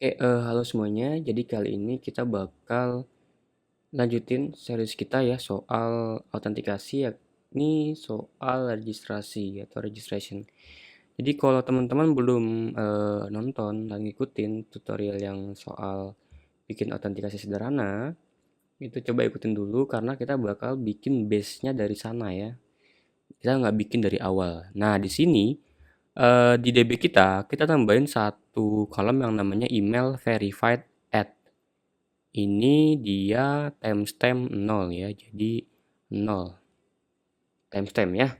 Halo semuanya. Jadi kali ini kita bakal lanjutin series kita ya soal autentikasi, yakni soal registrasi atau registration. Jadi kalau teman-teman belum nonton dan ngikutin tutorial yang soal bikin autentikasi sederhana, itu coba ikutin dulu karena kita bakal bikin base-nya dari sana ya. Kita nggak bikin dari awal. Nah, di sini di DB kita tambahin satu kolom yang namanya email verified at. Ini dia timestamp 0 ya, jadi 0 timestamp ya.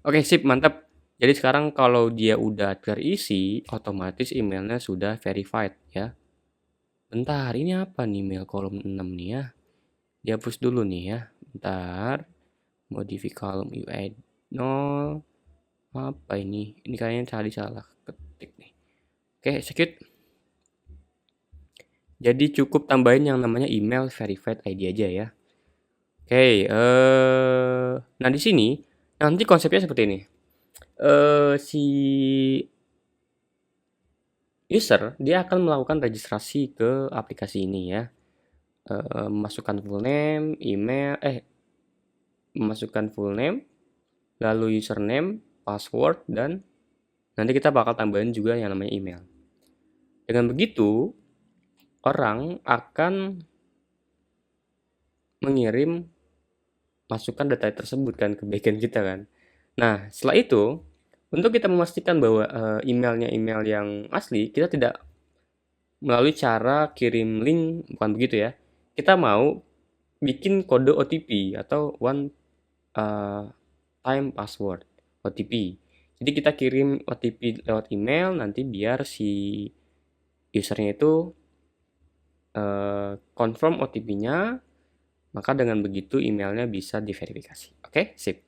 Oke, sip, mantap. Jadi sekarang kalau dia udah terisi, otomatis emailnya sudah verified ya. Bentar, ini apa nih email kolom 6 nih ya? Dihapus dulu nih ya. Bentar, modify kolom UI 0. Apa ini? Ini kayaknya tadi salah ketik nih. Oke, execute. Jadi cukup tambahin yang namanya email verified ID aja ya. Oke, nah di sini nanti konsepnya seperti ini. Si user dia akan melakukan registrasi ke aplikasi ini ya. Memasukkan full name, email, memasukkan full name, lalu username, password, dan nanti kita bakal tambahin juga yang namanya email. Dengan begitu, orang akan mengirim masukkan data tersebut kan ke backend kita kan. Nah, setelah itu, untuk kita memastikan bahwa emailnya email yang asli, kita tidak melalui cara kirim link, bukan begitu ya. Kita mau bikin kode OTP atau one time password OTP. Jadi kita kirim OTP lewat email, nanti biar si usernya itu confirm OTP-nya, maka dengan begitu emailnya bisa diverifikasi. Oke, sip.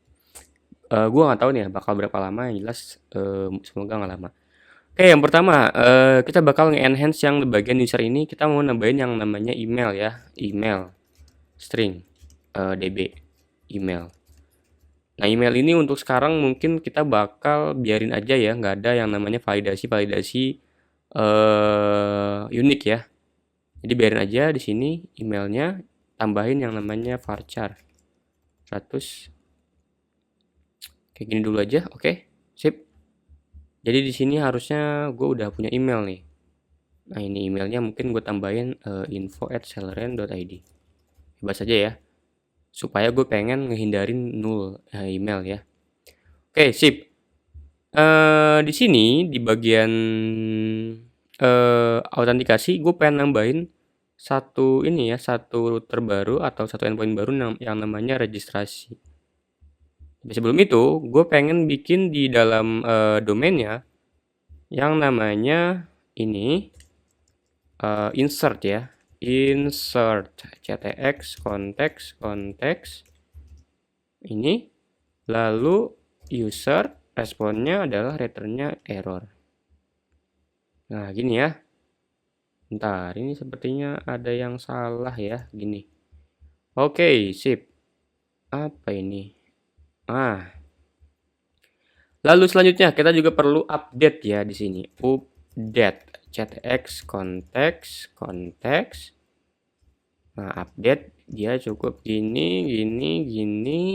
Gue nggak tahu nih ya bakal berapa lama, yang jelas semoga nggak lama. Oke, yang pertama kita bakal nge-enhance yang di bagian user ini, kita mau nambahin yang namanya email ya, email string db email. Nah, email ini untuk sekarang mungkin kita bakal biarin aja ya, nggak ada yang namanya validasi unik ya. Jadi biarin aja di sini emailnya, tambahin yang namanya varchar 100 kayak gini dulu aja. Oke, sip. Jadi di sini harusnya gue udah punya email nih. Nah, ini emailnya mungkin gue tambahin info@celeran.id. Bebas aja ya. Supaya gue pengen ngehindarin null email ya. Oke, sip. Di sini di bagian autentikasi gue pengen nambahin satu ini ya, satu router baru atau satu endpoint baru yang namanya registrasi. Sebelum itu, gue pengen bikin di dalam domainnya yang namanya ini insert ya, insert ctx konteks ini, lalu user responnya adalah returnnya error. Nah gini ya, bentar ini sepertinya ada yang salah ya, gini. Oke, sip. Apa ini? Lalu selanjutnya kita juga perlu update ya di sini. Update ctx konteks. Nah, update dia cukup gini,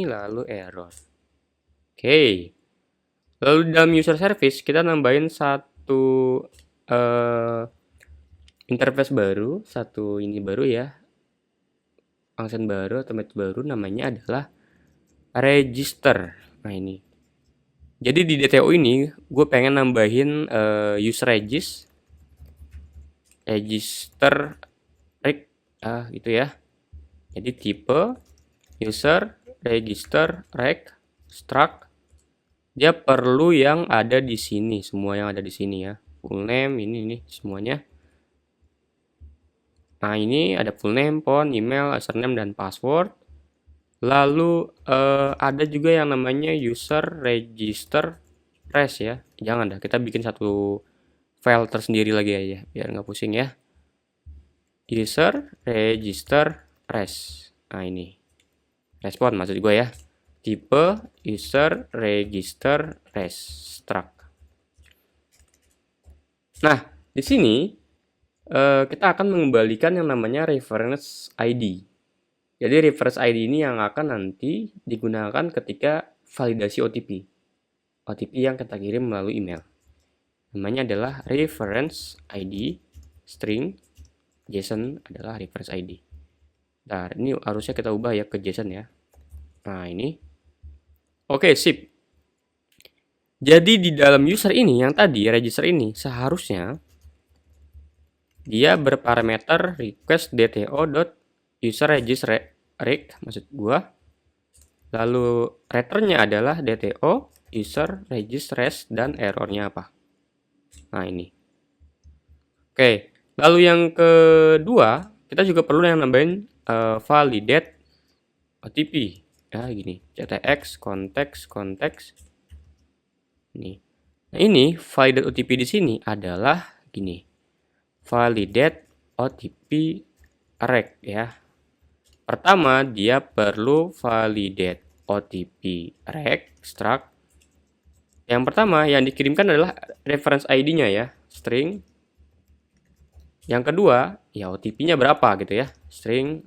lalu error. Oke. Lalu dalam user service kita nambahin satu interface baru, satu ini baru ya. Function baru atau method baru namanya adalah register. Nah, ini. Jadi di DTO ini gue pengen nambahin user register reg gitu ya. Jadi tipe user register reg struct dia perlu yang ada di sini, semua yang ada di sini ya. Full name ini semuanya. Nah, ini ada full name, phone, email, username dan password. Lalu ada juga yang namanya user register res ya. Jangan dah, kita bikin satu file tersendiri lagi aja biar nggak pusing ya. User register res. Nah, ini respon maksud gue ya. Tipe user register res struct. Nah, di sini kita akan mengembalikan yang namanya reference ID. Jadi reference ID ini yang akan nanti digunakan ketika validasi OTP. OTP yang kita kirim melalui email. Namanya adalah reference ID string JSON adalah reference ID. Nah, ini harusnya kita ubah ya ke JSON ya. Nah, ini. Oke, sip. Jadi di dalam user ini yang tadi register ini seharusnya dia berparameter request dto.userRegistRec maksud gua. Lalu returnnya adalah dto user registers dan errornya apa. Nah, ini. Oke, lalu yang kedua kita juga perlu yang nambahin validate OTP. Ya, gini, ctx konteks. Nih. Nah, ini validate OTP di sini adalah gini. Validate OTP rec ya. Pertama, dia perlu validate OTP rec struct. Yang pertama yang dikirimkan adalah reference ID-nya ya, string. Yang kedua, ya OTP-nya berapa gitu ya, string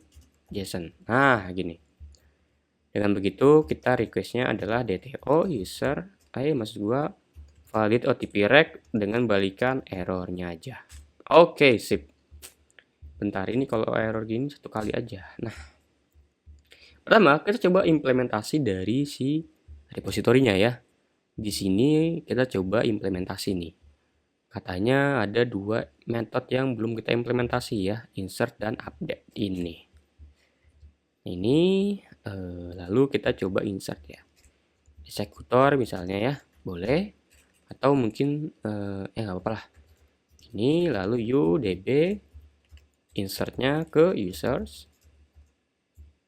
JSON. Nah, gini. Dengan begitu, kita request-nya adalah dto user, maksud gua valid OTP rec dengan balikan errornya aja. Oke, sip. Bentar, ini kalau error gini satu kali aja. Nah, pertama kita coba implementasi dari si repositorinya ya. Di sini kita coba implementasi nih. Katanya ada dua metode yang belum kita implementasi ya, insert dan update ini. Lalu kita coba insert ya. Eksekutor misalnya ya, boleh. Atau mungkin nggak apa-apa lah. Ini lalu udb insertnya ke users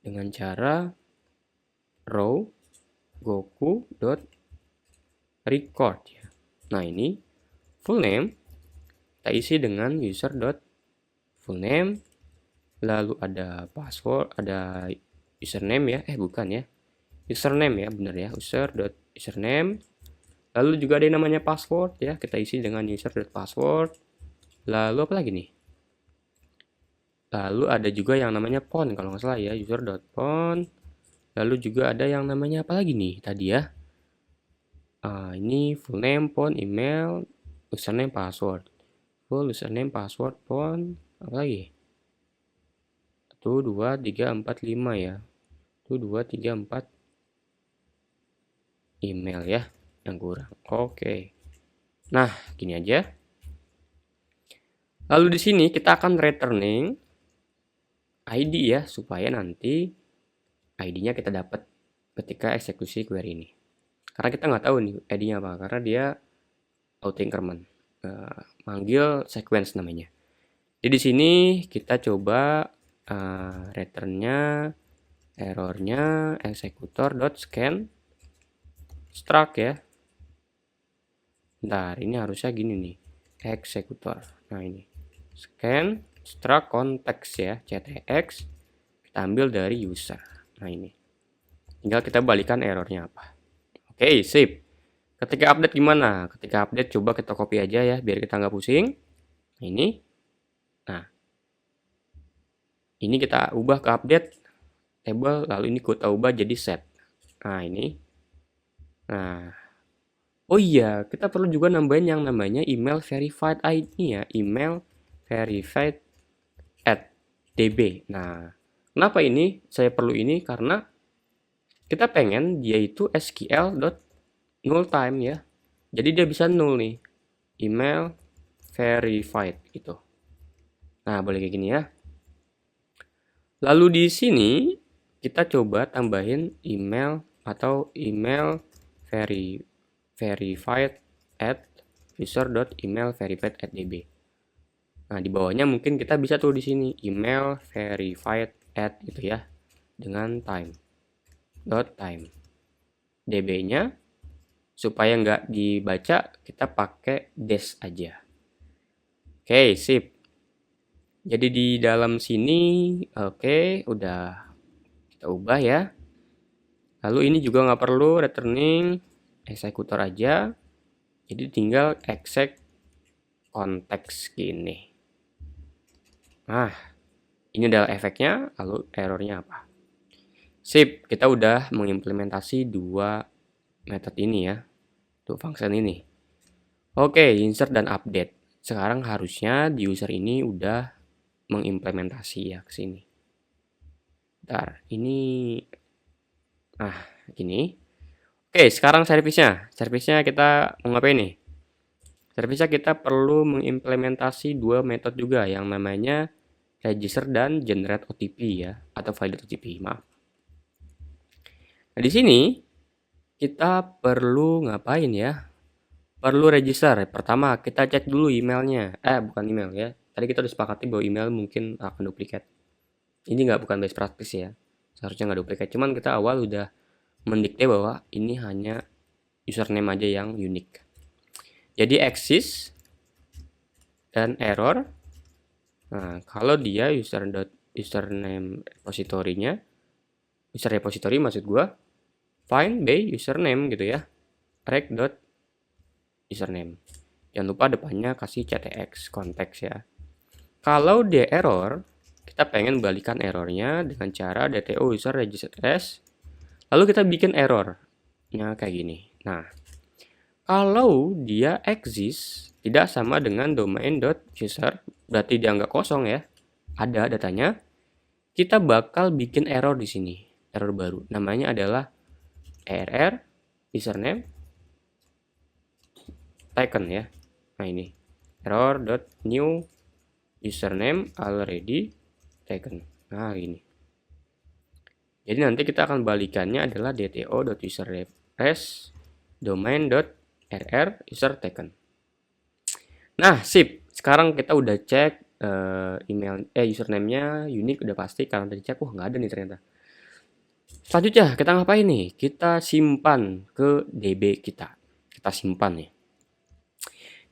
dengan cara row goku.record ya. Nah, ini full name kita isi dengan user.fullname, lalu ada password, ada username ya, bukan ya, username ya, bener ya, user.username. Lalu juga ada yang namanya password ya, kita isi dengan user.password. Lalu apa lagi nih? Lalu ada juga yang namanya pon kalau nggak salah ya, user.pon. Lalu juga ada yang namanya apa lagi nih tadi ya? Ini full name, pon, email, username, password. Full username, password, pon, apa lagi? 1, 2, 3, 4, 5 ya. 1, 2, 3, 4 email ya yang kurang. Oke. Nah, gini aja. Lalu di sini kita akan returning ID ya, supaya nanti ID-nya kita dapat ketika eksekusi query ini. Karena kita nggak tahu nih ID-nya apa, karena dia auto increment, manggil sequence namanya. Jadi di sini kita coba returnnya, errornya executor.scan struct ya. Bentar, ini harusnya gini nih, executor. Nah, ini scan struct context ya, ctx, kita ambil dari user. Nah, ini tinggal kita balikan errornya apa. Oke, sip. Ketika update gimana? Ketika update coba kita copy aja ya, biar kita nggak pusing. Ini. Nah, ini kita ubah ke update table, lalu ini kita ubah jadi set. Nah, ini. Nah, oh iya, kita perlu juga nambahin yang namanya email verified ID ya, email verified at db. Nah, kenapa ini saya perlu ini? Karena kita pengen dia itu SQL.null time ya. Jadi dia bisa null nih. Email verified gitu. Nah, boleh kayak gini ya. Lalu di sini kita coba tambahin email atau email verified at user.emailverified@db. Nah, di bawahnya mungkin kita bisa tuh di sini email verified at gitu ya, dengan time. db-nya supaya nggak dibaca kita pakai dash aja. Oke, sip. Jadi di dalam sini oke, udah kita ubah ya. Lalu ini juga nggak perlu returning, eksekutor aja. Jadi tinggal exec konteks gini. Nah, ini adalah efeknya, lalu errornya apa? Sip, kita udah mengimplementasi dua metode ini ya, dua function ini. Oke, insert dan update. Sekarang harusnya di user ini udah mengimplementasi ya ke sini. Bentar, ini gini. Oke, sekarang servisnya. Servisnya kita mau ngapain nih? Servisnya kita perlu mengimplementasi dua metode juga yang namanya register dan generate OTP ya, atau validate OTP, maaf. Nah, di sini kita perlu ngapain ya? Perlu register. Pertama, kita cek dulu emailnya. Bukan email ya. Tadi kita udah sepakati bahwa email mungkin akan duplikat. Ini bukan best practice ya. Seharusnya nggak duplikat. Cuman kita awal udah mendikte bahwa ini hanya username aja yang unik. Jadi exist dan error. Nah, kalau dia username repository-nya, user repository maksud gua, find by username gitu ya. rec.username. Jangan lupa depannya kasih ctx konteks ya. Kalau dia error, kita pengen balikan errornya dengan cara dto user register as, lalu kita bikin errornya kayak gini. Nah, kalau dia exist tidak sama dengan domain.user, berarti dia nggak kosong ya, ada datanya. Kita bakal bikin error di sini, error baru. Namanya adalah err username taken ya. Nah ini error.new username already taken. Nah gini. Jadi nanti kita akan balikannya adalah dto.userRefresh domain.rr user taken. Nah sip. Sekarang kita udah cek email username-nya unik udah pasti karena tadi cek nggak ada nih ternyata. Selanjutnya kita ngapain nih? Kita simpan ke DB kita. Kita simpan nih.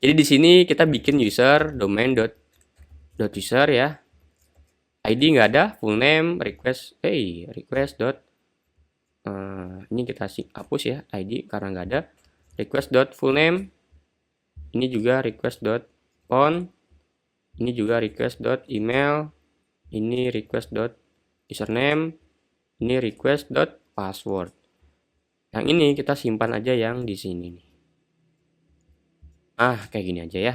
Jadi di sini kita bikin user domain.user ya. ID nggak ada, full name, request dot ini kita hapus ya ID karena nggak ada. Request dot full name, ini juga request dot phone, ini juga request dot email, ini request dot username, ini request dot password. Yang ini kita simpan aja yang di sini nih. Kayak gini aja ya.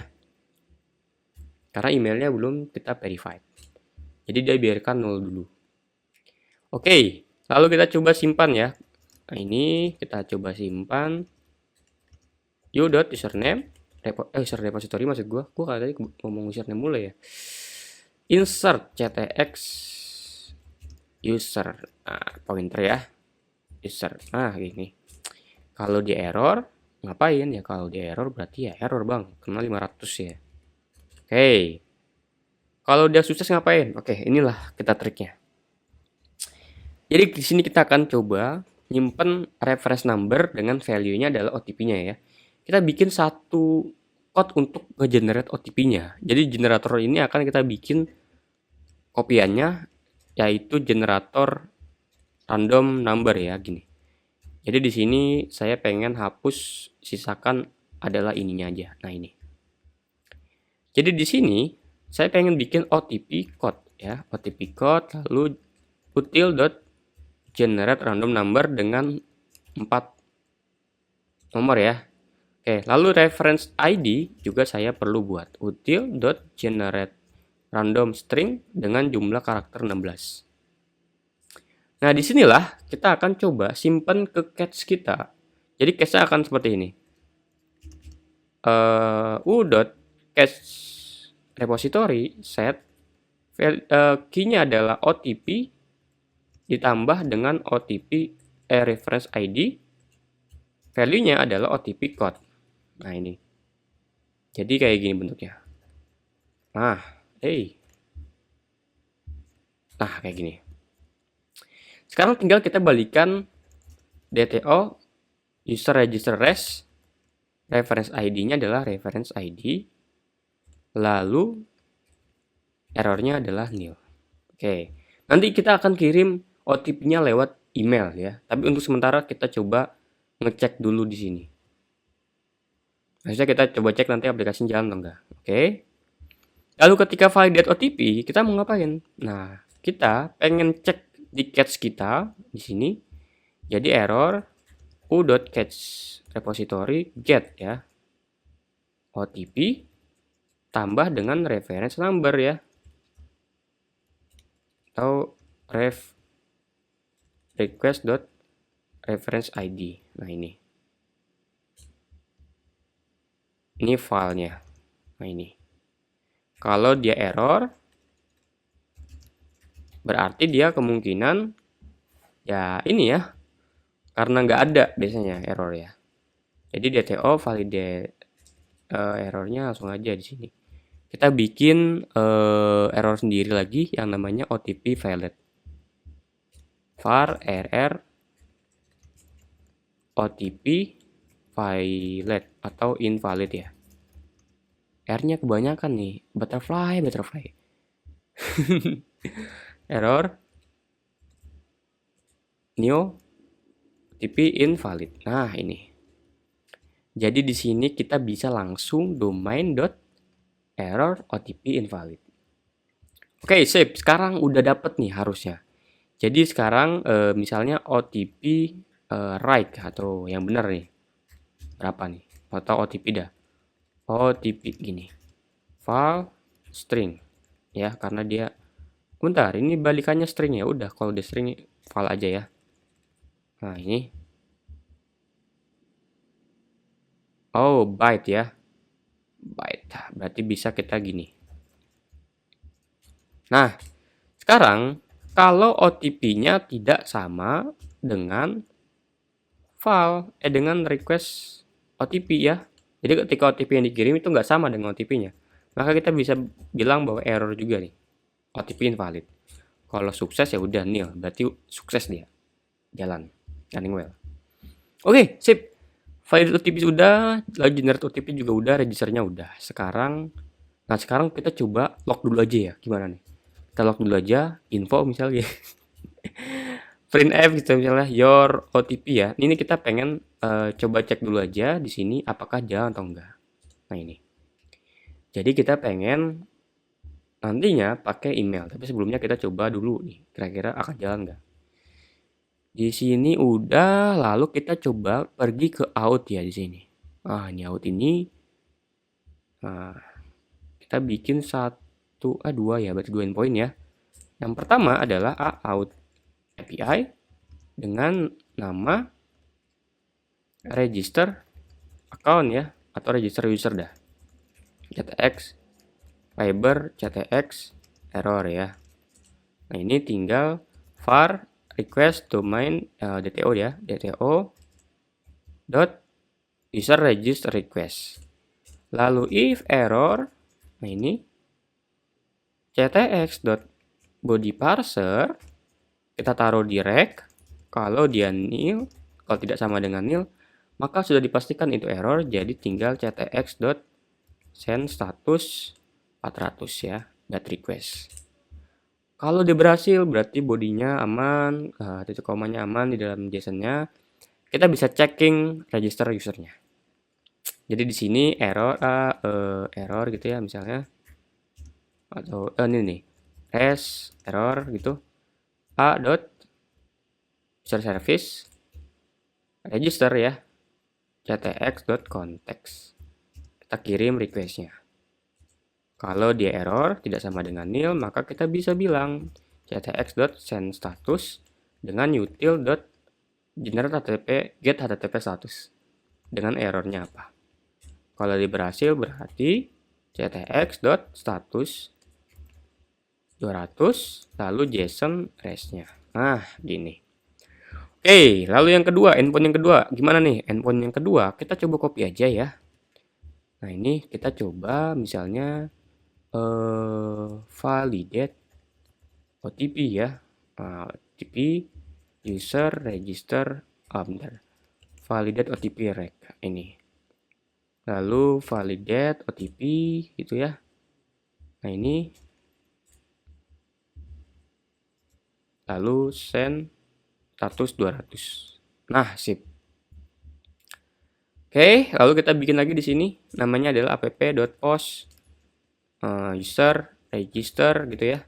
Karena emailnya belum kita verified. Jadi dia biarkan 0 dulu. Oke, lalu kita coba simpan ya. Nah ini kita coba simpan u.username user repository maksud gua tadi ngomong username mulai ya. Insert ctx user. Pointer ya. User. Gini. Kalau di error ngapain ya? Kalau di error berarti ya error bang, kena 500 ya. Oke. Kalau dia sukses ngapain? Oke, inilah kita triknya. Jadi di sini kita akan coba nyimpen reference number dengan value-nya adalah OTP-nya ya. Kita bikin satu code untuk nge-generate OTP-nya. Jadi generator ini akan kita bikin kopiannya yaitu generator random number ya gini. Jadi di sini saya pengen hapus, sisakan adalah ininya aja. Nah ini. Jadi di sini saya pengen bikin OTP code ya, OTP code lalu util.generate random number dengan 4 nomor ya. Oke, lalu reference ID juga saya perlu buat util.generate random string dengan jumlah karakter 16. Nah, disinilah kita akan coba simpan ke cache kita. Jadi cache-nya akan seperti ini. u.cache repository set key-nya adalah OTP ditambah dengan OTP reference ID, value-nya adalah OTP code. Nah ini, jadi kayak gini bentuknya. Nah kayak gini. Sekarang tinggal kita balikan DTO user register res, reference ID-nya adalah reference ID, lalu errornya adalah nil. Oke, nanti kita akan kirim OTP-nya lewat email ya. Tapi untuk sementara kita coba ngecek dulu di sini. Maksudnya kita coba cek nanti aplikasinya jalan atau enggak. Oke. Lalu ketika validate OTP, kita mau ngapain? Nah, kita pengen cek di cache kita di sini. Jadi error u.cache repository get ya. OTP tambah dengan reference number ya. Atau ref request.reference ID. Nah, ini filenya. Nah, ini. Kalau dia error, berarti dia kemungkinan ya ini ya, karena nggak ada biasanya error ya. Jadi DTO validate errornya langsung aja di sini. Kita bikin error sendiri lagi yang namanya OTP valid. var rr OTP valid atau invalid ya. R-nya kebanyakan nih, butterfly. Error new OTP invalid. Nah, ini. Jadi di sini kita bisa langsung domain.error OTP invalid. Oke, sip. Sekarang udah dapet nih harusnya. Jadi sekarang misalnya OTP right atau yang benar nih. Berapa nih? Atau OTP dah. OTP gini. File string ya, karena dia bentar, ini balikannya string ya. Udah, kalau di string file aja ya. Nah, ini byte ya. Byte. Berarti bisa kita gini. Nah, sekarang kalau OTP-nya tidak sama dengan dengan request OTP ya. Jadi ketika OTP yang dikirim itu nggak sama dengan OTP-nya, maka kita bisa bilang bahwa error juga nih. OTP invalid. Kalau sukses ya udah nil, berarti sukses dia. Jalan. Running well. Oke, sip. Valid OTP sudah, lalu generate OTP juga udah, registernya udah. Sekarang kita coba log dulu aja ya. Gimana nih? Kita log dulu aja, info misalnya. Printf gitu misalnya your OTP ya. Ini kita pengen coba cek dulu aja di sini apakah jalan atau enggak. Nah, ini. Jadi kita pengen nantinya pakai email, tapi sebelumnya kita coba dulu nih, kira-kira akan jalan enggak. Di sini udah, lalu kita coba pergi ke out ya di sini. Ah, ini out ini. Nah, kita bikin dua ya, berarti 2 endpoint ya. Yang pertama adalah out API dengan nama register account ya, atau register user dah. CTX fiber CTX error ya. Nah, ini tinggal var request domain DTO ya, DTO dot user register request. Lalu if error, nah ini CTX dot body parser kita taruh di rec. Kalau dia nil, kalau tidak sama dengan nil, maka sudah dipastikan itu error. Jadi tinggal CTX dot send status 400 ya, that request. Kalau dia berhasil, berarti bodinya aman, titik komanya aman di dalam JSON-nya. Kita bisa checking register usernya. Jadi di sini error gitu ya misalnya, atau ini nih res error gitu, a dot user service register ya, ctx dot context. Kita kirim requestnya. Kalau dia error tidak sama dengan nil, maka kita bisa bilang ctx.sendStatus dengan util.generate get http status dengan errornya apa. Kalau dia berhasil berarti ctx.status 200 lalu JSON res-nya. Nah, gini. Oke, lalu yang kedua, endpoint yang kedua. Gimana nih? Endpoint yang kedua, kita coba copy aja ya. Nah, ini kita coba misalnya validate OTP ya. OTP user register validate OTP rec ini. Lalu validate OTP gitu ya. Nah, ini lalu send status 200. Nah, sip. Oke, lalu kita bikin lagi di sini namanya adalah app.post user register gitu ya,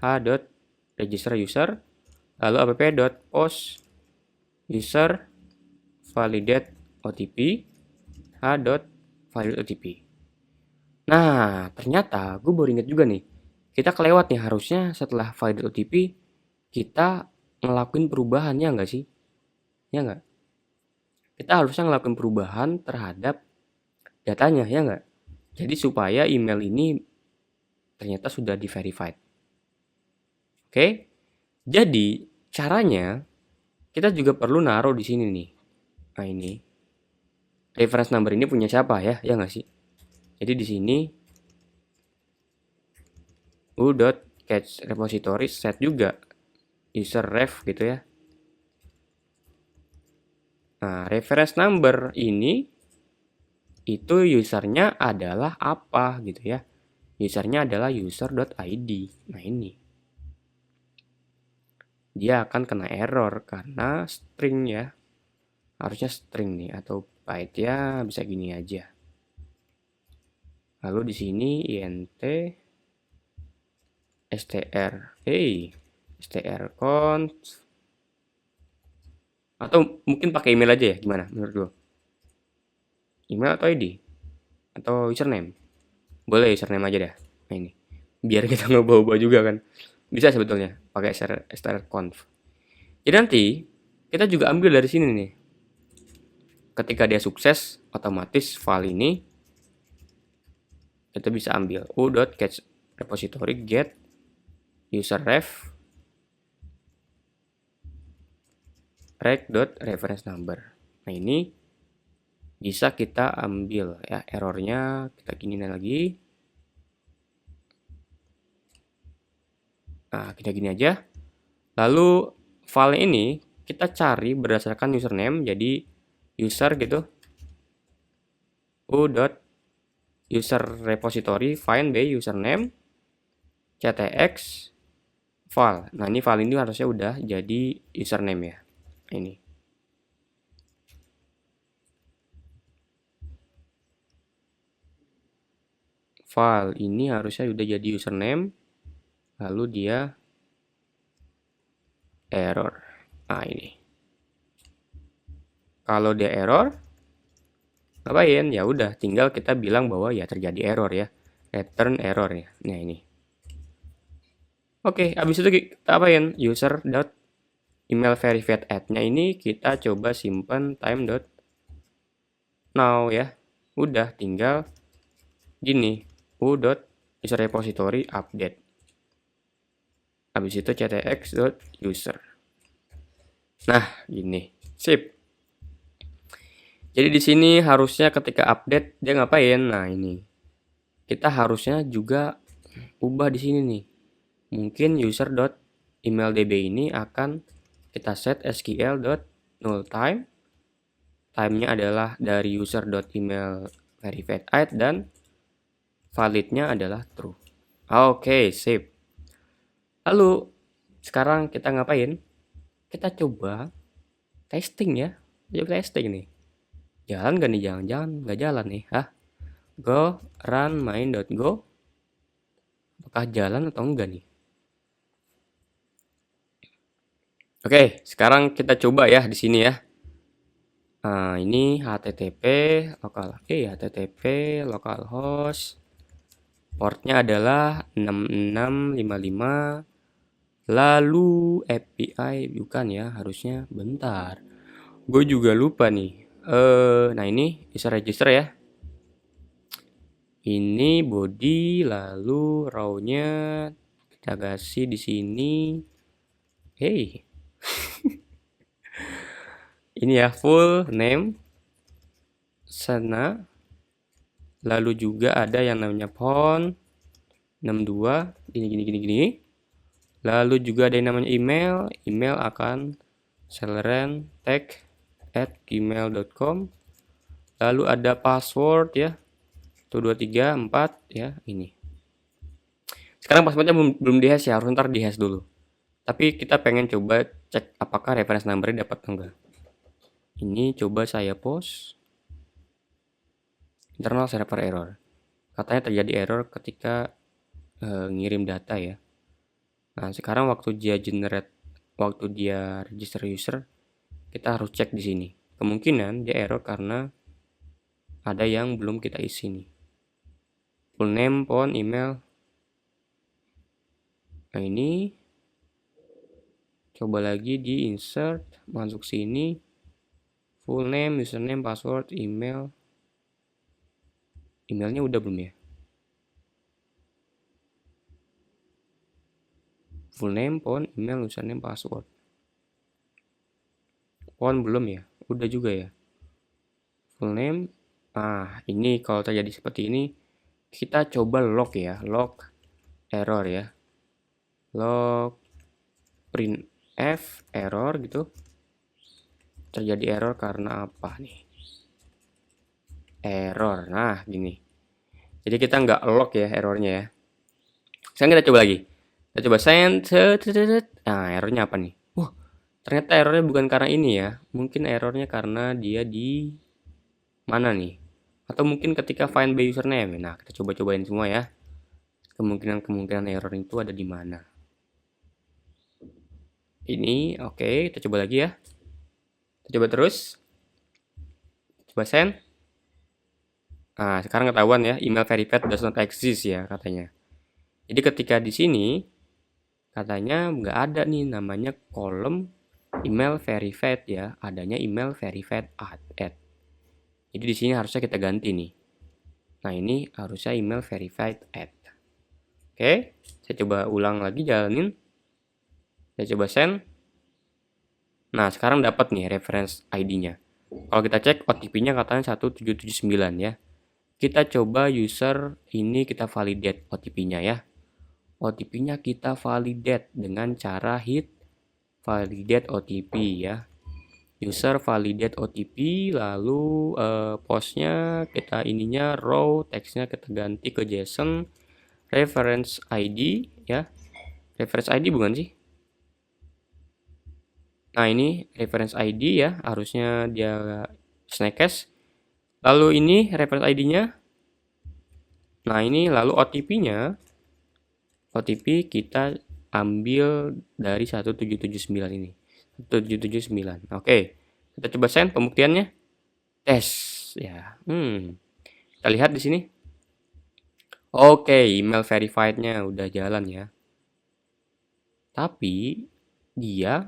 h.register user, lalu app.post user validate OTP, h.validate OTP. Nah, ternyata gue baru inget juga nih, kita kelewat nih, harusnya setelah validate OTP kita ngelakuin perubahan, ya nggak sih? Ya nggak? Kita harusnya ngelakuin perubahan terhadap datanya, ya nggak? Jadi supaya email ini ternyata sudah di-verified. Oke? Jadi caranya kita juga perlu naruh di sini nih. Nah, ini reference number ini punya siapa ya? Ya nggak sih? Jadi di sini u.catch repository set juga user ref gitu ya. Nah, reference number ini itu usernya adalah apa gitu ya? Usernya adalah user.id. Nah, ini dia akan kena error karena string ya. Harusnya string nih, atau byte ya, bisa gini aja. Lalu di sini int str, strconf, atau mungkin pakai email aja ya, gimana menurut lo? Email atau ID atau username? Boleh username aja dah. Nah, ini biar kita nggak bawa-bawa juga kan, bisa sebetulnya pakai strconf. Jadi nanti kita juga ambil dari sini nih, ketika dia sukses otomatis file ini kita bisa ambil u.catch repository get user ref rec.reference number. Nah, ini bisa kita ambil ya, errornya kita giniin lagi. Nah, kita gini aja. Lalu file ini kita cari berdasarkan username, jadi user gitu, u.user repository find by username ctx file. Nah, ini file ini harusnya udah jadi username ya. Ini file ini harusnya udah jadi username, lalu dia error. Nah, ini kalau dia error ngapain? Ya udah, tinggal kita bilang bahwa ya terjadi error ya, return error ya. Nah, ini oke, habis itu kita apain? User dot email verified at-nya ini kita coba simpan time dot now ya. Udah, tinggal gini, u.user repository update. Habis itu ctx.user. Nah, gini. Sip. Jadi di sini harusnya ketika update dia ngapain? Nah, ini. Kita harusnya juga ubah di sini nih. Mungkin user.emaildb ini akan kita set sql.nullTime. Time-nya adalah dari user.email verified at dan validnya adalah true. Oke, sip. Lalu sekarang kita ngapain? Kita coba testing ya. Coba testing nih. Jalan gak nih? Jangan-jangan gak jalan nih. Go run main.go. Apakah jalan atau enggak nih? Oke, sekarang kita coba ya di sini ya. Nah, ini http localhost. Portnya adalah 6655. Lalu API bukan ya, harusnya bentar. Gue juga lupa nih. Nah, ini bisa register ya. Ini body, lalu row-nya kita kasih di sini. Hey. Ini ya, full name sana. Lalu juga ada yang namanya phone 62 gini. Lalu juga ada yang namanya email akan selren@gmail.com. Lalu ada password ya, 1234 ya, ini. Sekarang passwordnya belum dihash ya, harus ntar dihash dulu. Tapi kita pengen coba cek apakah reference number-nya dapat atau enggak. Ini coba saya post internal server error. katanya terjadi error ketika ngirim data ya. Nah, sekarang waktu dia register user, kita harus cek di sini. Kemungkinan dia error karena ada yang belum kita isi nih. Full name, phone, email. Nah, ini coba lagi di insert, masuk sini. Full name, username, password, email. Emailnya udah belum ya? Full name, phone, email, username, password. Phone belum ya? Udah juga ya. Full name. Ini kalau terjadi seperti ini, kita coba log ya, log error ya. Log printf error gitu. Terjadi error karena apa nih? Error. Nah, gini. Jadi kita nggak log ya errornya ya. Sekarang kita coba lagi. Kita coba send. Nah, errornya apa nih? Ternyata errornya bukan karena ini ya. Mungkin errornya karena dia di mana nih? Atau mungkin ketika find by username. Nah, kita coba-cobain semua ya. Kemungkinan error itu ada di mana. Ini, oke, kita coba lagi ya. Kita coba terus. Coba send. Nah, sekarang ketahuan ya, email verified does not exist ya katanya. Jadi ketika di sini, katanya nggak ada nih namanya kolom email verified ya. Adanya email verified at. Jadi di sini harusnya kita ganti nih. Nah, ini harusnya email verified at. Oke, saya coba ulang lagi jalanin. Saya coba send. Nah, sekarang dapat nih reference ID-nya. Kalau kita cek OTP-nya katanya 1779 ya. Kita coba user ini kita validate OTP-nya ya. OTP-nya kita validate dengan cara hit validate OTP ya. User validate OTP, lalu postnya kita ininya row, teksnya kita ganti ke JSON, reference ID ya. Reference ID bukan sih? Nah, ini reference ID ya, harusnya dia snackcase. Lalu ini reference ID-nya. Nah, ini lalu OTP-nya. OTP kita ambil dari 1779 ini. 1779. Oke. Kita coba send pembuktiannya. Tes ya. Kita lihat di sini. Oke, email verified-nya udah jalan ya. Tapi dia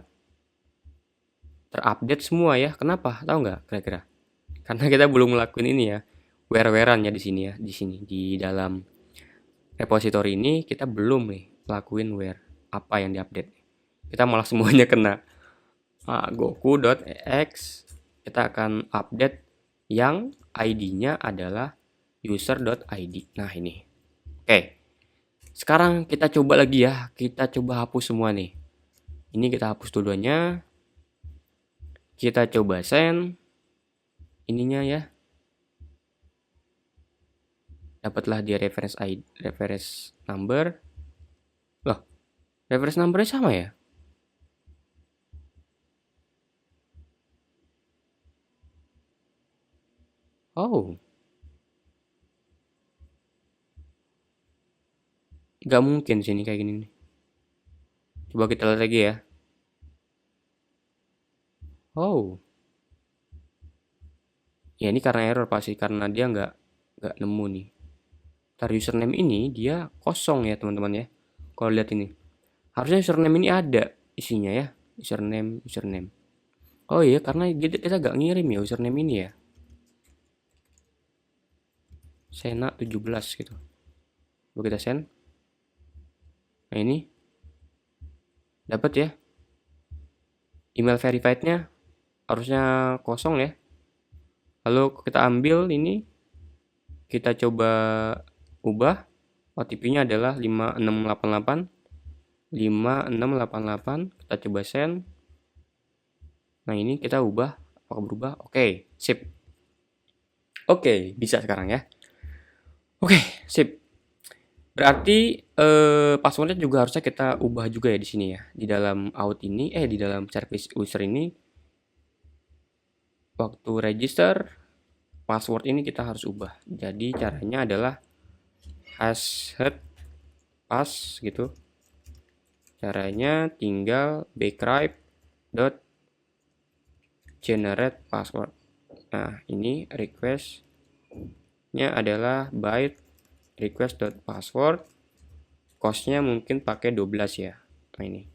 terupdate semua ya. Kenapa? Tahu nggak kira-kira? Karena kita belum ngelakuin ini ya. Where-wherean ya di sini ya, di sini di dalam repository ini kita belum nih lakuin where apa yang diupdate. Kita malah semuanya kena. Goku.ex kita akan update yang ID-nya adalah user.id. Nah, ini. Oke. Sekarang kita coba lagi ya. Kita coba hapus semua nih. Ini kita hapus dulunya. Kita coba send ininya ya. Dapatlah dia reference ID, reference number. Loh, reference numbernya sama ya? Oh, nggak mungkin sini kayak gini nih. Coba kita lihat lagi ya. Oh, ya ini karena error pasti, karena dia nggak nemu nih. Ntar username ini dia kosong ya teman-teman ya. Kalau lihat ini, harusnya username ini ada isinya ya. Username. Oh iya, karena kita nggak ngirim ya username ini ya. Sena 17 gitu. Coba kita send. Nah, ini dapat ya. Email verified-nya harusnya kosong ya. Lalu kita ambil ini, kita coba ubah. OTP-nya adalah 5688. 5688. Kita coba send. Nah, ini kita ubah. Apakah berubah? Oke, sip. Oke, bisa sekarang ya. Oke, sip. Berarti passwordnya juga harusnya kita ubah juga ya di sini ya. Di dalam out ini, di dalam service user ini, waktu register password ini kita harus ubah. Jadi caranya adalah hashed pas gitu. Caranya tinggal bcrypt dot generate password. Nah, ini requestnya adalah byte request dot password. Costnya mungkin pakai 12 ya. Nah, ini.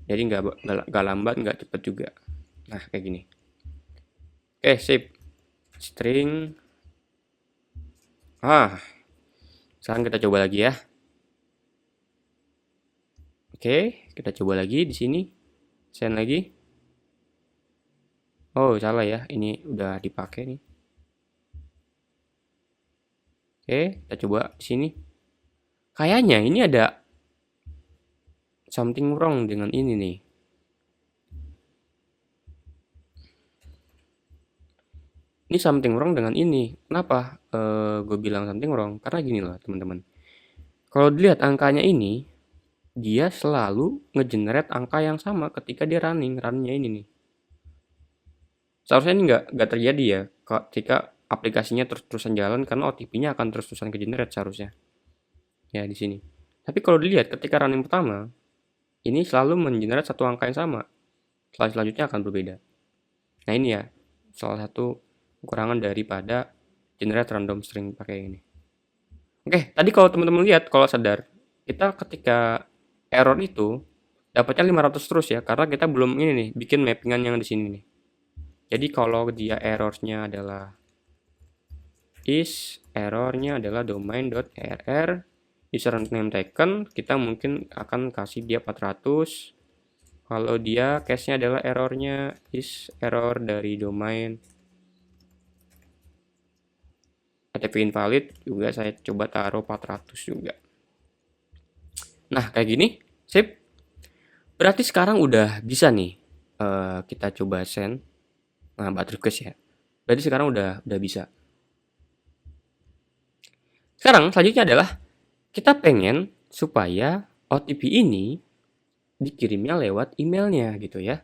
Jadi nggak lambat, nggak cepet juga. Nah, kayak gini. Oke, sip. String. Sekarang kita coba lagi ya. Oke, kita coba lagi di sini. Send lagi. Oh, salah ya. Ini udah dipakai nih. Oke, kita coba di sini. Kayaknya ini ada something wrong dengan ini nih. Ini something wrong dengan ini. Kenapa gue bilang something wrong? Karena gini loh teman-teman. Kalau dilihat angkanya ini, dia selalu ngegenerate angka yang sama ketika dia runnya ini nih. Seharusnya ini nggak terjadi ya ketika aplikasinya terus-terusan jalan, karena OTP-nya akan terus-terusan ke-generate seharusnya. Ya di sini. Tapi kalau dilihat ketika running pertama, ini selalu mengenerate satu angka yang sama. Selanjutnya akan berbeda. Nah ini ya salah satu kekurangan daripada generate random string pakai ini. Oke, tadi kalau teman-teman lihat, kalau sadar, kita ketika error itu dapatnya 500 terus ya, karena kita belum ini nih bikin mappingan yang di sini nih. Jadi kalau dia errornya adalah errornya adalah domain.err username taken, kita mungkin akan kasih dia 400. Kalau dia case-nya adalah errornya error dari domain HTTP invalid, juga saya coba taruh 400 juga. Nah, kayak gini, sip. Berarti sekarang udah bisa nih kita coba send. Nah, buat request ya. Berarti sekarang udah bisa. Sekarang selanjutnya adalah kita pengen supaya OTP ini dikirimnya lewat emailnya gitu ya.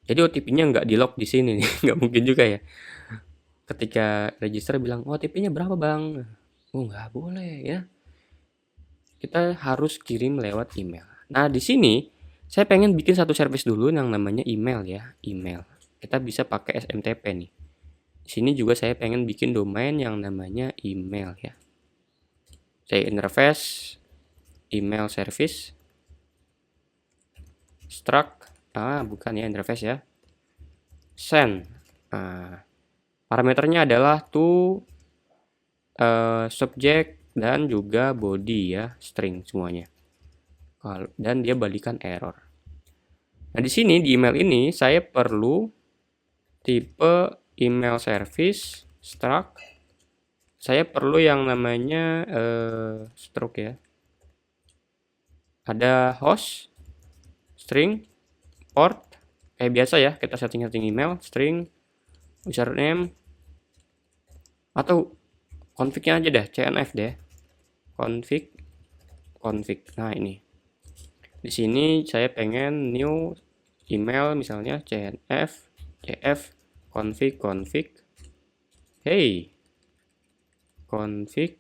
Jadi OTP-nya nggak di-lock di sini nih, nggak mungkin juga ya. Ketika register bilang OTP-nya berapa bang? Oh nggak boleh ya. Kita harus kirim lewat email. Nah di sini saya pengen bikin satu service dulu yang namanya email ya, email. Kita bisa pakai SMTP nih. Di sini juga saya pengen bikin domain yang namanya email ya. Saya interface email service struct bukan ya interface ya, send. Parameternya adalah to subject dan juga body ya, string semuanya. Dan dia balikan error. Nah di sini di email ini saya perlu tipe email service struct. Saya perlu yang namanya struct ya. Ada host, string, port. Kayak biasa ya, kita setting email, string, username, atau config-nya aja deh, cnf deh. Config. Nah, ini. Di sini saya pengen new email misalnya cnf config. Hey. Config.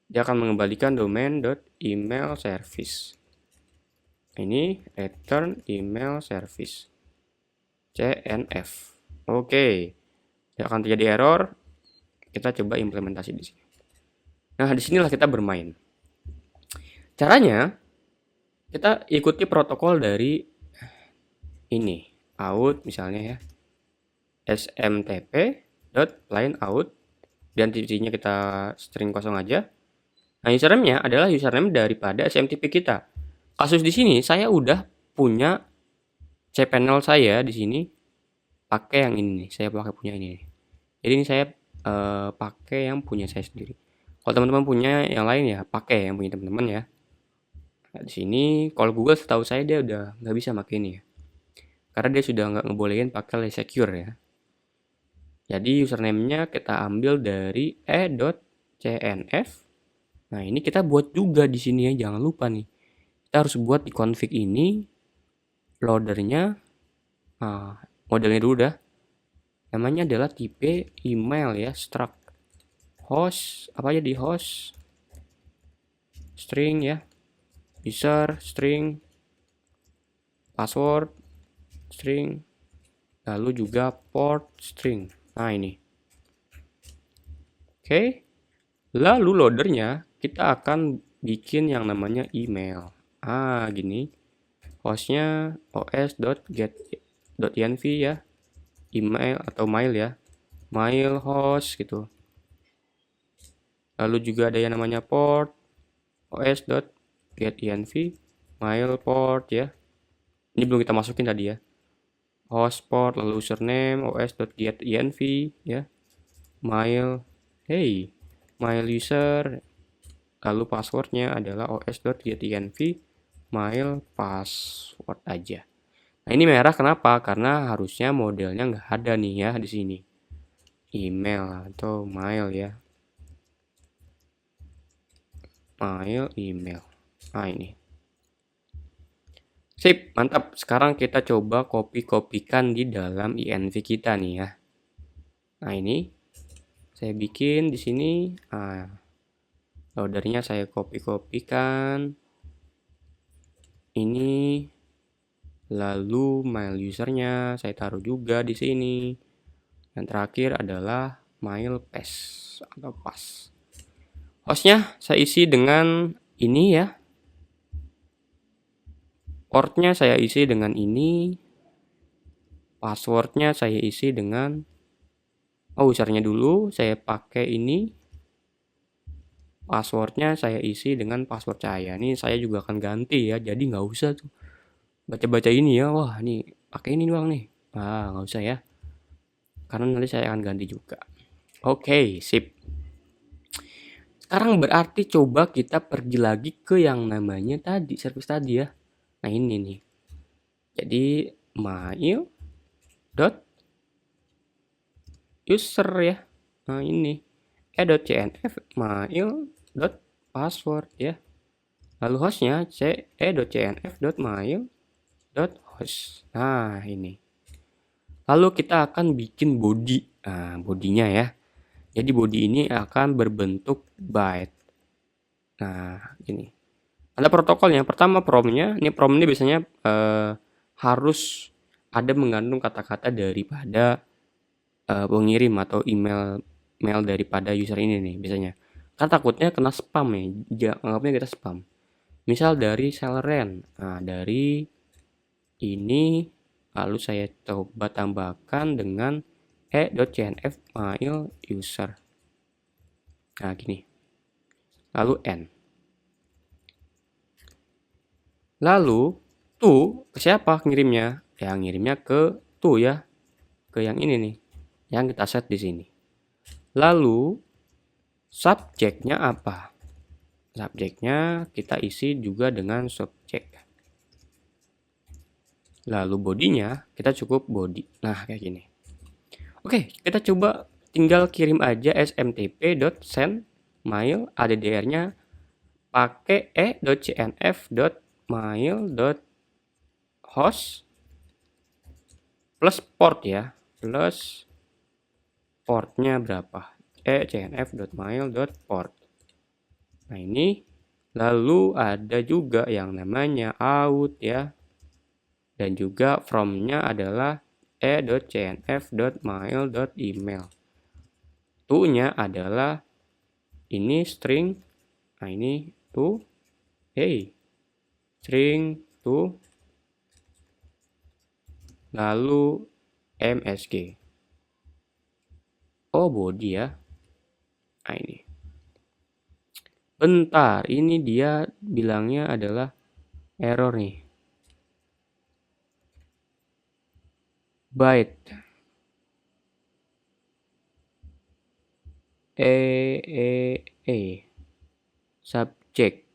Dia akan mengembalikan domain.email service. Ini return email service. cnf. Oke. Dia akan terjadi error. Kita coba implementasi di sini. Nah, disinilah kita bermain. Caranya, kita ikuti protokol dari ini. Out misalnya ya. smtp.line_out. Dan titiknya kita string kosong aja. Nah, username-nya adalah username daripada SMTP kita. Kasus di sini saya udah punya cPanel saya di sini pakai yang ini nih. Saya pakai punya ini nih. Jadi ini saya pakai yang punya saya sendiri. Kalau teman-teman punya yang lain ya pakai yang punya teman-teman ya. Nah, di sini kalau Google setahu saya dia udah nggak bisa pakai ini ya. Karena dia sudah nggak ngebolehin pakai secure ya. Jadi username-nya kita ambil dari e.cnf. Nah, ini kita buat juga di sini ya, jangan lupa nih. Kita harus buat di config ini loadernya. Modelnya dulu dah. Namanya adalah tipe email ya, struct. host, apa aja di host, string ya, user, string, password, string, lalu juga port, string. Nah ini. Oke, lalu loadernya kita akan bikin yang namanya email. Gini, hostnya os.get.env ya, email atau mail ya, mail host gitu. Lalu juga ada yang namanya port, os.getEnv, mail port ya. Ini belum kita masukin tadi ya. Host port, lalu username, os.getEnv ya. Mail, mail user, lalu passwordnya adalah os.getEnv, mail password aja. Nah ini merah kenapa? Karena harusnya modelnya nggak ada nih ya di sini. Email atau mail ya. Mail, email. Nah ini. Sip, mantap. Sekarang kita coba copy-copykan di dalam INV kita nih ya. Nah ini saya bikin di sini. Loadernya saya copy-copykan. Ini lalu mail usernya saya taruh juga di sini. Yang terakhir adalah mail paste atau pas. Hostnya saya isi dengan ini ya. Portnya saya isi dengan ini. Passwordnya saya isi dengan usernya dulu saya pakai ini. Passwordnya saya isi dengan password saya. Ini saya juga akan ganti ya. Jadi nggak usah tuh baca-baca ini ya. Wah ini pakai ini doang nih. Nggak usah ya. Karena nanti saya akan ganti juga. Oke, sip. Sekarang berarti coba kita pergi lagi ke yang namanya tadi, service tadi ya. Nah ini nih. Jadi mail dot user ya. Nah ini e.cnf mail dot password ya. Lalu hostnya e.cnf.mail host. Nah ini. Lalu kita akan bikin body. Nah bodinya ya. Jadi body ini akan berbentuk byte. Nah gini. Ada protokolnya. Pertama promnya. Ini prom ini biasanya harus ada mengandung kata-kata daripada pengirim atau email daripada user ini nih biasanya. Kan takutnya kena spam ya. Anggapnya kita spam. Misal dari Celeran. Nah dari ini lalu saya coba tambahkan dengan e.cnf mail user. Nah gini. Lalu n. Lalu to ke siapa ngirimnya? Ya ngirimnya ke to ya. Ke yang ini nih. Yang kita set di sini. Lalu subjeknya apa? Subjeknya kita isi juga dengan subjek. Lalu bodinya kita cukup body. Nah kayak gini. Oke, kita coba tinggal kirim aja smtp.send mail addr-nya pakai e.cnf.mail.host plus port ya. Plus portnya berapa? e.cnf.mail.port. Nah ini lalu ada juga yang namanya out ya. Dan juga from-nya adalah e.cnf.mail.email. To-nya adalah ini string. Nah ini to. String to. Lalu msg. Body ya. Nah ini. Bentar, ini dia bilangnya adalah error nih. Byte. Subject.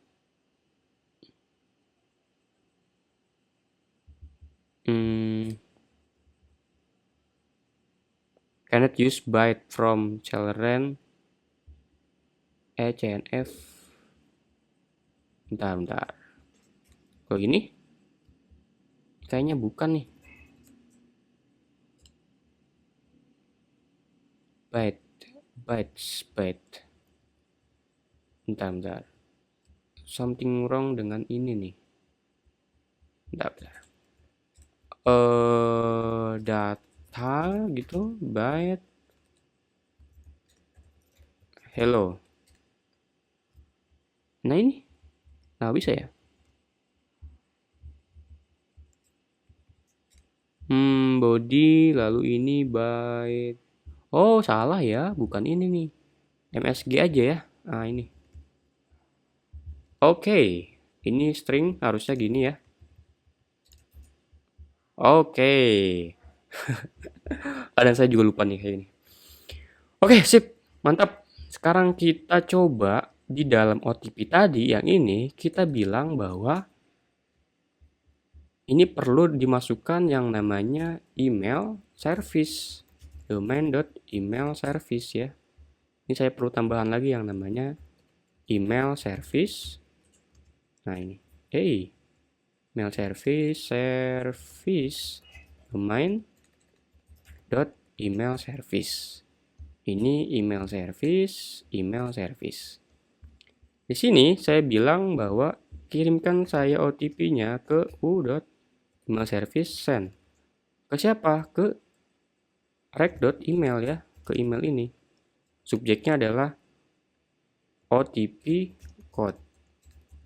Cannot use byte from Celeran e.cnf. Bentar. Kok ini? Kayaknya bukan nih. byte. Bentar. Something wrong dengan ini nih. Bentar. Data gitu, byte. Hello. Nah ini, nah bisa ya. Body, lalu ini byte. Oh salah ya, bukan ini nih. MSG aja ya. Nah ini. Oke, ini string harusnya gini ya. Oke. Kadang saya juga lupa nih kayak gini. Oke, sip. Mantap. Sekarang kita coba di dalam OTP tadi yang ini kita bilang bahwa ini perlu dimasukkan yang namanya email service. Domain.email service ya. Ini saya perlu tambahan lagi yang namanya email service. Nah ini. Email service domain dot email service. Ini email service. Di sini saya bilang bahwa kirimkan saya OTP-nya ke u.email service send. Ke siapa? Ke rec.email ya, ke email ini. Subjeknya adalah OTP code.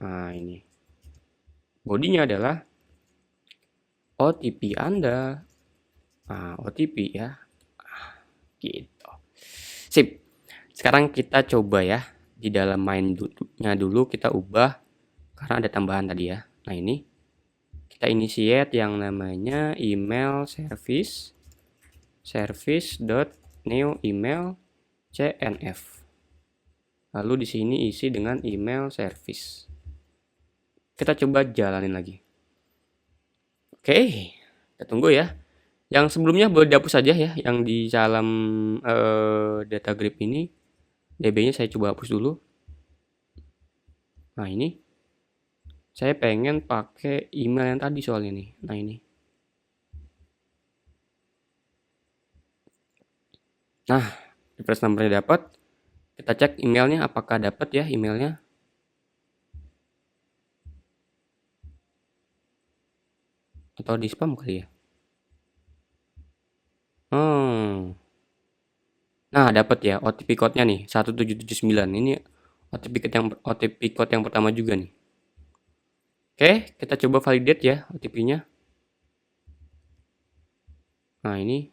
Nah, ini. Bodinya adalah OTP Anda. Nah, OTP ya. Gitu. Sip. Sekarang kita coba ya. Di dalam main-nya dulu kita ubah karena ada tambahan tadi ya. Nah, ini kita initiate yang namanya email service.new email cnf. Lalu di sini isi dengan email service. Kita coba jalanin lagi. Oke, kita tunggu ya. Yang sebelumnya boleh dihapus saja ya, yang di dalam data grip ini. DB-nya saya coba hapus dulu. Nah ini, saya pengen pakai email yang tadi soalnya nih. Nah ini. Nah, reference number-nya dapat. Kita cek emailnya apakah dapat ya emailnya. Atau di spam kali ya. Nah, dapat ya OTP code-nya nih 1779. Ini OTP code yang pertama juga nih. Oke, kita coba validate ya OTP-nya. Nah, ini.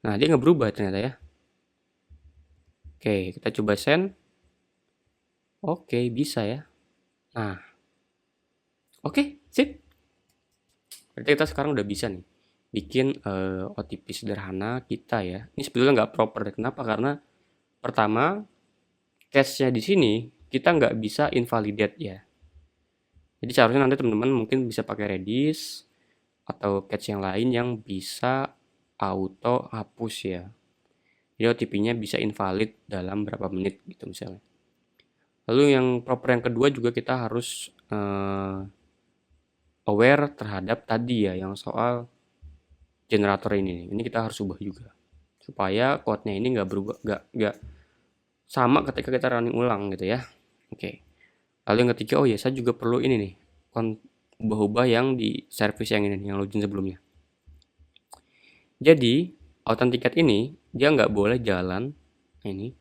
Nah, dia nggak berubah ternyata ya. Oke, kita coba send. Oke, bisa ya. Nah. Oke, sip. Berarti kita sekarang udah bisa nih bikin OTP sederhana kita ya. Ini sebetulnya nggak proper. Kenapa? Karena pertama, cache-nya di sini kita nggak bisa invalidate ya. Jadi seharusnya nanti teman-teman mungkin bisa pakai Redis atau cache yang lain yang bisa auto hapus ya. Jadi OTP-nya bisa invalid dalam berapa menit gitu misalnya. Lalu yang proper yang kedua juga kita harus aware terhadap tadi ya yang soal generator ini. Ini kita harus ubah juga supaya code-nya ini nggak berubah, nggak sama ketika kita running ulang gitu ya. Oke. Lalu yang ketiga, oh ya saya juga perlu ini nih, ubah-ubah yang di service yang ini, yang login sebelumnya. Jadi Authenticator ini dia nggak boleh jalan ini,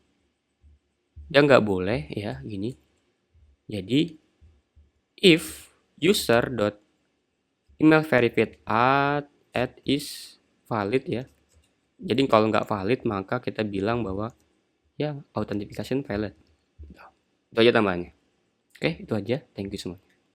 dia nggak boleh ya gini. Jadi if user.email verified at is valid ya. Jadi kalau nggak valid maka kita bilang bahwa ya authentication valid. Itu aja tambahannya. Oke, itu aja. Thank you semua.